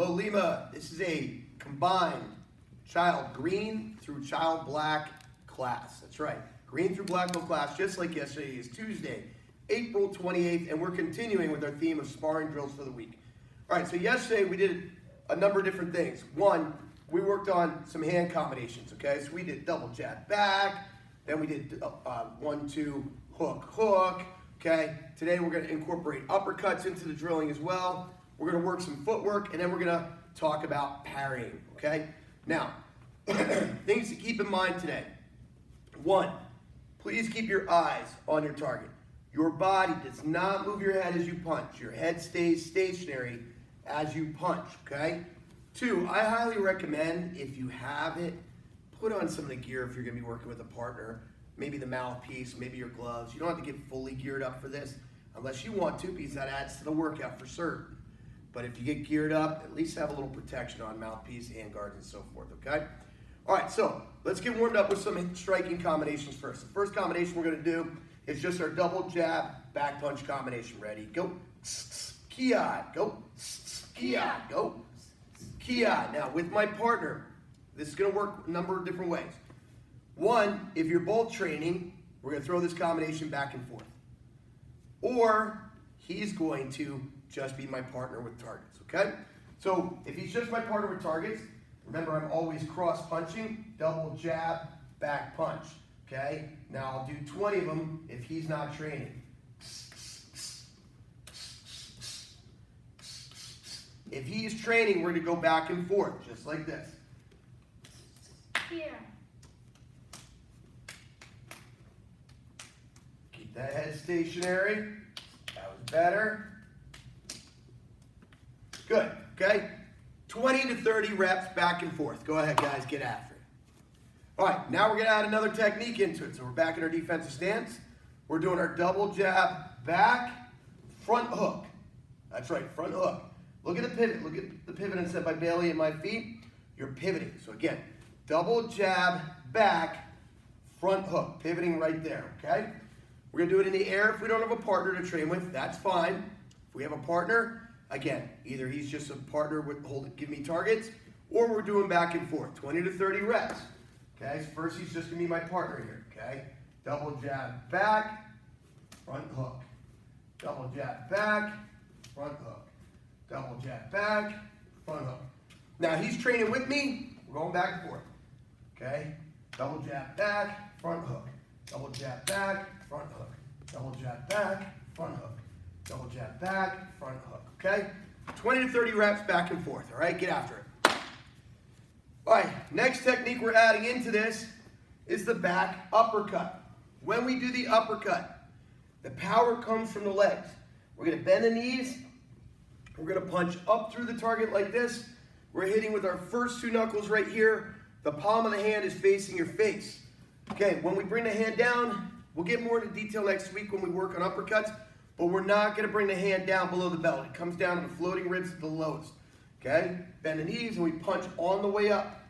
Hello, Lima. This is a combined child green through child black class. That's right. Green through black belt class, just like yesterday, is Tuesday, April 28th, and we're continuing with our theme of sparring drills for the week. All right, so yesterday we did a number of different things. One, we worked on some hand combinations, okay? So we did double jab back, then we did 1-2 hook, hook, okay? Today we're gonna incorporate uppercuts into the drilling as well. We're gonna work some footwork, and then we're gonna talk about parrying, okay? Now, things to keep in mind today. One, please keep your eyes on your target. Your body does not move your head as you punch. Your head stays stationary as you punch, okay? Two, I highly recommend, if you have it, put on some of the gear if you're gonna be working with a partner. Maybe the mouthpiece, maybe your gloves. You don't have to get fully geared up for this unless you want to, because that adds to the workout for certain. But if you get geared up, at least have a little protection on mouthpiece, hand guards, and so forth, okay? All right, so let's get warmed up with some striking combinations first. The first combination we're gonna do is just our double jab, back punch combination. Ready, go. Kia, go. Kia, go. Kia. Now, with my partner, this is gonna work a number of different ways. One, if you're both training, we're gonna throw this combination back and forth. Or he's going to just be my partner with targets, okay? So if he's just my partner with targets, remember I'm always cross punching, double jab, back punch, okay? Now I'll do 20 of them if he's not training. If he's training, we're gonna go back and forth, just like this. Here. Keep that head stationary. That was better. Good, okay? 20 to 30 reps back and forth. Go ahead, guys, get after it. All right, now we're gonna add another technique into it. So we're back in our defensive stance. We're doing our double jab, back, front hook. That's right, front hook. Look at the pivot. Look at the pivot instead by Bailey at my feet. You're pivoting. So again, double jab, back, front hook. Pivoting right there, okay? We're gonna do it in the air if we don't have a partner to train with. That's fine. If we have a partner, again, either he's just a partner with give me targets, or we're doing back and forth, 20 to 30 reps. Okay, so first he's just gonna be my partner here, okay? Double jab back, front hook. Double jab back, front hook. Double jab back, front hook. Now he's training with me, we're going back and forth. Okay? Double jab back, front hook. Double jab back, front hook. Double jab back, front hook. Double jab back, front hook, okay? 20 to 30 reps back and forth, all right? Get after it. All right, next technique we're adding into this is the back uppercut. When we do the uppercut, the power comes from the legs. We're gonna bend the knees. We're gonna punch up through the target like this. We're hitting with our first two knuckles right here. The palm of the hand is facing your face. Okay, when we bring the hand down, we'll get more into detail next week when we work on uppercuts, but we're not gonna bring the hand down below the belt. It comes down to the floating ribs at the lowest, okay? Bend the knees and we punch on the way up.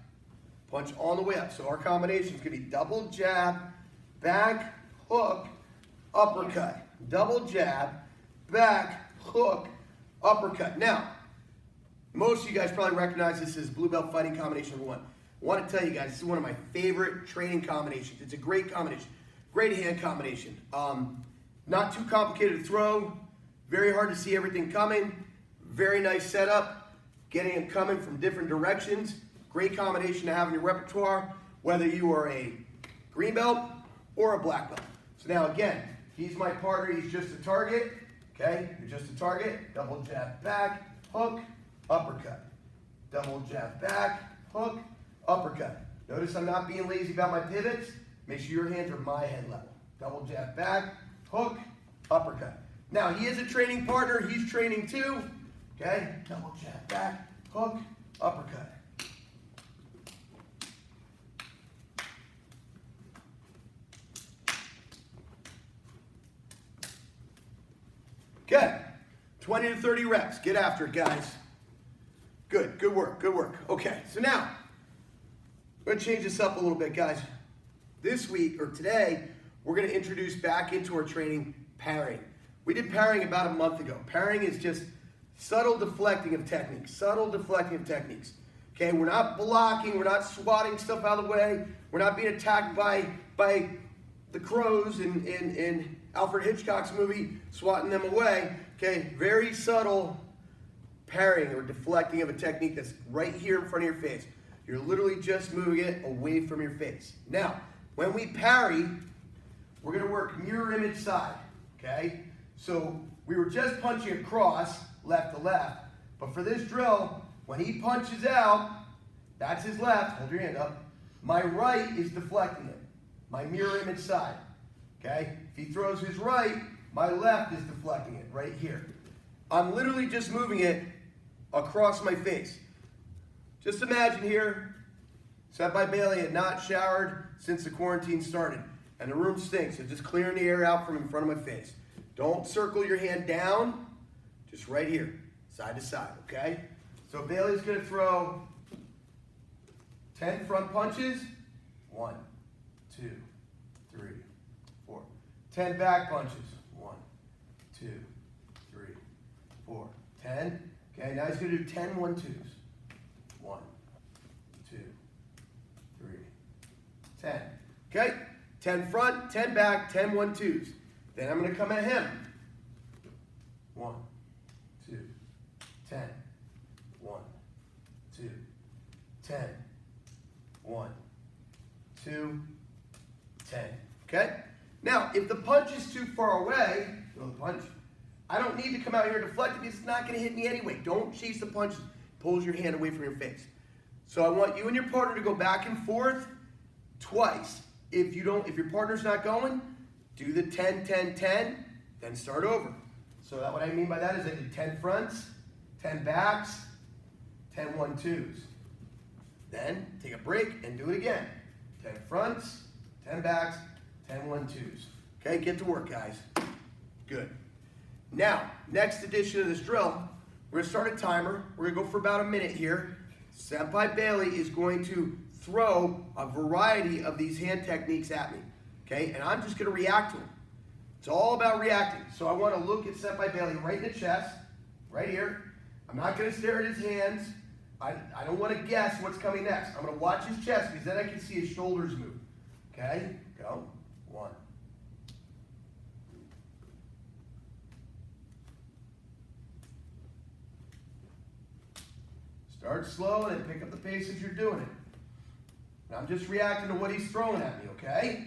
Punch on the way up. So our combination is gonna be double jab, back, hook, uppercut. Double jab, back, hook, uppercut. Now, most of you guys probably recognize this as blue belt fighting combination number one. I want to tell you guys, this is one of my favorite training combinations. It's a great combination. Great hand combination. Not too complicated to throw. Very hard to see everything coming. Very nice setup. Getting it coming from different directions. Great combination to have in your repertoire, whether you are a green belt or a black belt. So now again, he's my partner. He's just a target. Okay, you're just a target. Double jab back, hook, uppercut. Double jab back, hook, uppercut. Notice I'm not being lazy about my pivots. Make sure your hands are my head level. Double jab back, hook, uppercut. Now he is a training partner. He's training too. Okay, double jab back, hook, uppercut. Okay, 20 to 30 reps. Get after it, guys. Good, good work, good work. Okay, so now, we're gonna change this up a little bit, guys. This week, or today, we're gonna introduce back into our training parrying. We did parrying about a month ago. Parrying is just Subtle deflecting of techniques. Subtle deflecting of techniques. Okay, we're not blocking, we're not swatting stuff out of the way, we're not being attacked by the crows in Alfred Hitchcock's movie, swatting them away. Okay, very subtle parrying or deflecting of a technique that's right here in front of your face. You're literally just moving it away from your face. Now, when we parry, we're going to work mirror image side. Okay, so we were just punching across, left to left, but for this drill, when he punches out, that's his left, hold your hand up, my right is deflecting it, my mirror image side, okay? If he throws his right, my left is deflecting it, right here. I'm literally just moving it across my face. Just imagine here, Senpai Bailey had not showered since the quarantine started, and the room stinks, so just clearing the air out from in front of my face. Don't circle your hand down, just right here, side to side, okay? So Bailey's gonna throw 10 front punches. 1, 2, 3, 4. 10 back punches. 1, 2, 3, 4. 10. Okay, now he's gonna do 10 1-2s. 1, 2, 3, 10. Okay, 10 front, 10 back, 10 1-2s. Then I'm gonna come at him. 1, 2, 10. 1, 2, 10. 1, 2, 10. Okay? Now, if the punch is too far away, throw the punch, I don't need to come out here and deflect it because it's not going to hit me anyway. Don't chase the punches. Pulls your hand away from your face. So I want you and your partner to go back and forth twice. If your partner's not going, do the 10, 10, 10, then start over. So what I mean by that is I did 10 fronts, 10 backs, 10 1-2s. Then take a break and do it again. 10 fronts, 10 backs, 10 1-2s. Okay, get to work, guys. Good. Now, next edition of this drill, we're going to start a timer. We're going to go for about a minute here. Senpai Bailey is going to throw a variety of these hand techniques at me. Okay, and I'm just going to react to them. It's all about reacting. So I want to look at Senpai Bailey right in the chest, right here. I'm not going to stare at his hands. I don't want to guess what's coming next. I'm going to watch his chest because then I can see his shoulders move. Okay? Go. 1. Start slow and then pick up the pace as you're doing it. And I'm just reacting to what he's throwing at me, okay?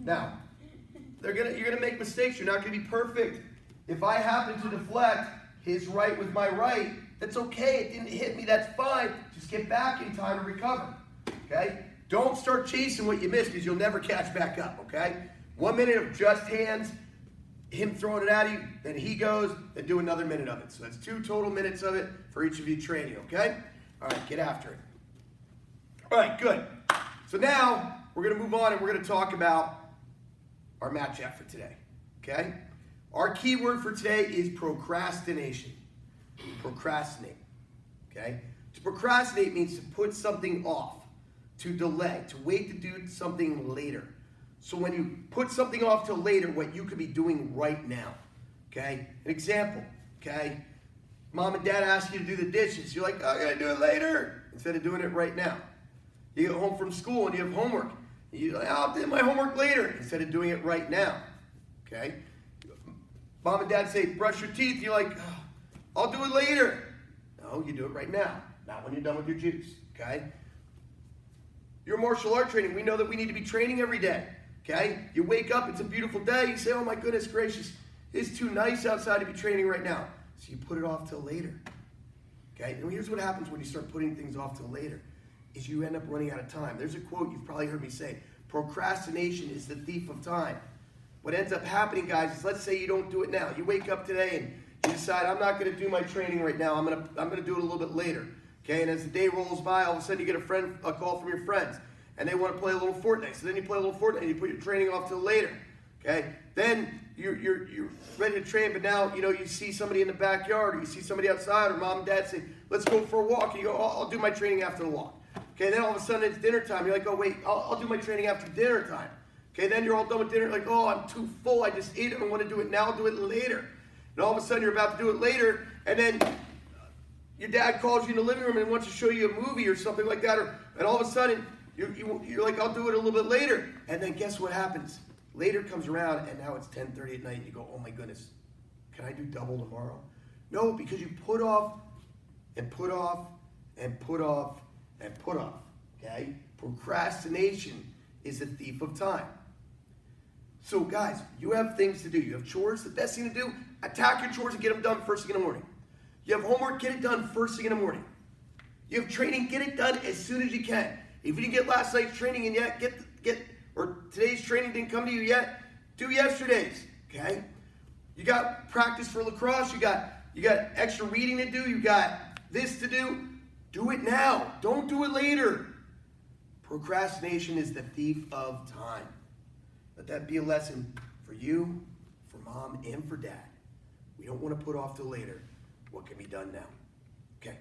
Now, you're gonna make mistakes. You're not gonna be perfect. If I happen to deflect his right with my right, that's okay. It didn't hit me. That's fine. Just get back in time to recover. Okay? Don't start chasing what you missed because you'll never catch back up. Okay? 1 minute of just hands, him throwing it at you, then he goes, then do another minute of it. So that's 2 total minutes of it for each of you training. Okay? All right, get after it. All right, good. So now we're going to move on and we're going to talk about our match effort today. Okay? Our key word for today is procrastination. Procrastinate. Okay? To procrastinate means to put something off, to delay, to wait to do something later. So when you put something off till later, what you could be doing right now. Okay? An example. Okay? Mom and dad ask you to do the dishes. You're like, oh, I gotta do it later. Instead of doing it right now. You get home from school and you have homework. You're like, I'll do my homework later. Instead of doing it right now. Okay? Mom and dad say, brush your teeth. You're like, oh, I'll do it later. No, you do it right now. Not when you're done with your juice. Okay? Your martial art training, we know that we need to be training every day. Okay? You wake up, it's a beautiful day. You say, oh my goodness gracious, it's too nice outside to be training right now. So you put it off till later. Okay? And here's what happens when you start putting things off till later, is you end up running out of time. There's a quote you've probably heard me say, procrastination is the thief of time. What ends up happening, guys, is let's say you don't do it now. You wake up today and you decide, I'm not going to do my training right now. I'm going to do it a little bit later. Okay? And as the day rolls by, all of a sudden you get a call from your friends, and they want to play a little Fortnite. So then you play a little Fortnite and you put your training off till later. Okay? Then you're ready to train, but now you see somebody in the backyard, or you see somebody outside, or mom and dad say, let's go for a walk. And you go, oh, I'll do my training after the walk. Okay, then all of a sudden it's dinner time. You're like, oh wait, I'll do my training after dinner time. Okay, then you're all done with dinner, like, oh, I'm too full, I just ate it, I want to do it now, I'll do it later. And all of a sudden you're about to do it later, and then your dad calls you in the living room and wants to show you a movie or something like that, and all of a sudden, you're like, I'll do it a little bit later. And then guess what happens? Later comes around, and now it's 10:30 at night, and you go, oh my goodness, can I do double tomorrow? No, because you put off, and put off, and put off, and put off, okay? Procrastination is a thief of time. So guys, you have things to do. You have chores. The best thing to do, attack your chores and get them done first thing in the morning. You have homework, get it done first thing in the morning. You have training, get it done as soon as you can. If you didn't get last night's training in yet, or today's training didn't come to you yet, do yesterday's, okay? You got practice for lacrosse, you got extra reading to do, you got this to do it now. Don't do it later. Procrastination is the thief of time. Let that be a lesson for you, for mom, and for dad. We don't want to put off till later what can be done now. Okay.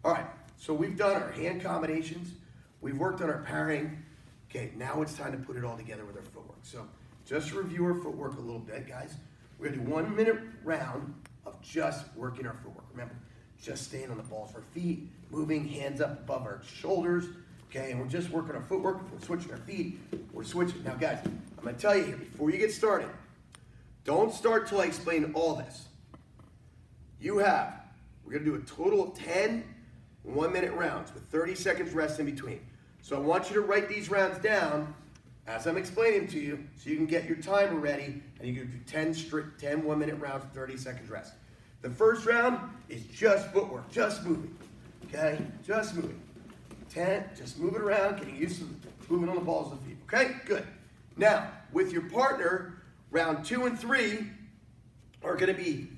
All right. So we've done our hand combinations. We've worked on our parrying. Okay. Now it's time to put it all together with our footwork. So just to review our footwork a little bit, guys. We're going to do 1 minute round of just working our footwork. Remember, just staying on the balls of our feet, moving hands up above our shoulders. Okay, and we're just working our footwork. If we're switching our feet, we're switching. Now, guys, I'm going to tell you here, before you get started, don't start till I explain all this. We're going to do a total of 10 1-minute rounds with 30 seconds rest in between. So I want you to write these rounds down as I'm explaining to you so you can get your timer ready and you can do 10 1-minute rounds with 30 seconds rest. The first round is just footwork, just moving, okay? Just moving. 10, just move it around, getting used to moving on the balls of the feet, okay? Good. Now, with your partner, round 2 and 3 are gonna be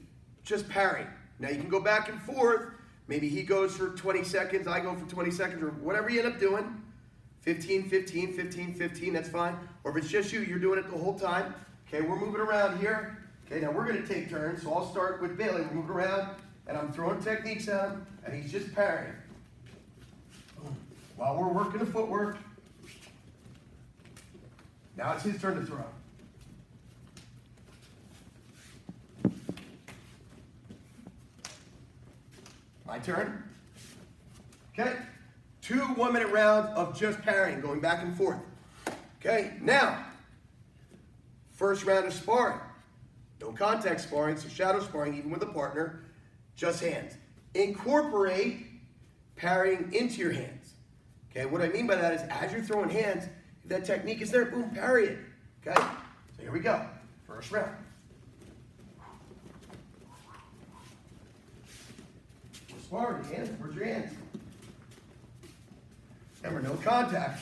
just parrying. Now you can go back and forth. Maybe he goes for 20 seconds, I go for 20 seconds, or whatever you end up doing. 15, 15, 15, 15, that's fine. Or if it's just you, you're doing it the whole time. Okay, we're moving around here. Okay, now we're gonna take turns, so I'll start with Bailey. We're moving around, and I'm throwing techniques at him, and he's just parrying. While we're working the footwork, now it's his turn to throw. My turn. Okay, 2 1-minute rounds of just parrying, going back and forth. Okay, now, first round of sparring. No contact sparring, so shadow sparring, even with a partner, just hands. Incorporate parrying into your hands. Okay, what I mean by that is as you're throwing hands, if that technique is there, boom, parry it. Okay, so here we go. First round. Sparring, hands, where's your hands? Remember, no contact.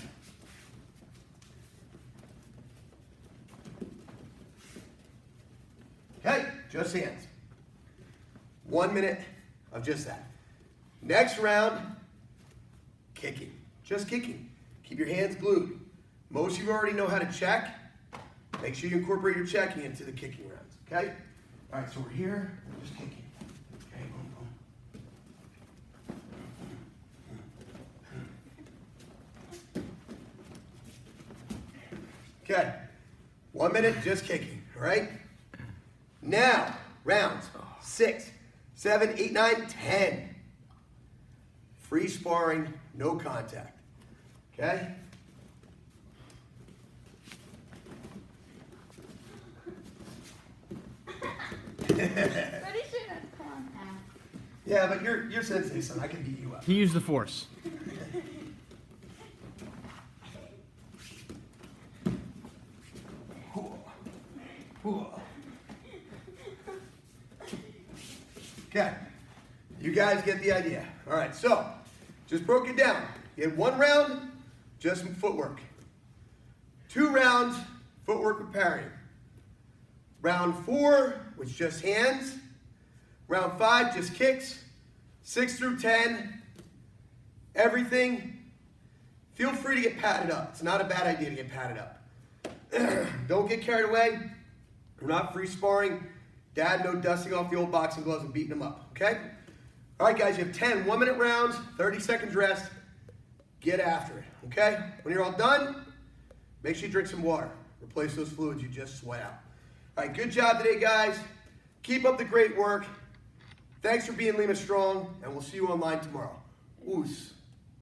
Okay, just hands. 1 minute of just that. Next round, kicking. Just kicking. Keep your hands glued. Most of you already know how to check. Make sure you incorporate your checking into the kicking rounds, okay? All right, so we're here, we're just kicking. Okay, boom, boom. Okay, 1 minute, just kicking, all right? Now, rounds 6, 7, 8, 9, 10. Free sparring, no contact. Okay? Pretty sure that's contact. Yeah, but you're sensei, son. I can beat you up. He used the force. Okay, you guys get the idea. All right, so just broke it down. You had 1 round, just footwork. 2 rounds, footwork with parrying. Round 4 was just hands. Round 5, just kicks. 6 through 10, everything. Feel free to get padded up. It's not a bad idea to get padded up. Don't get carried away. We're not free sparring. Dad, no dusting off the old boxing gloves and beating them up, okay? All right, guys, you have 10 1-minute rounds, 30 seconds rest. Get after it, okay? When you're all done, make sure you drink some water. Replace those fluids you just sweat out. All right, good job today, guys. Keep up the great work. Thanks for being Lima Strong, and we'll see you online tomorrow. Oos.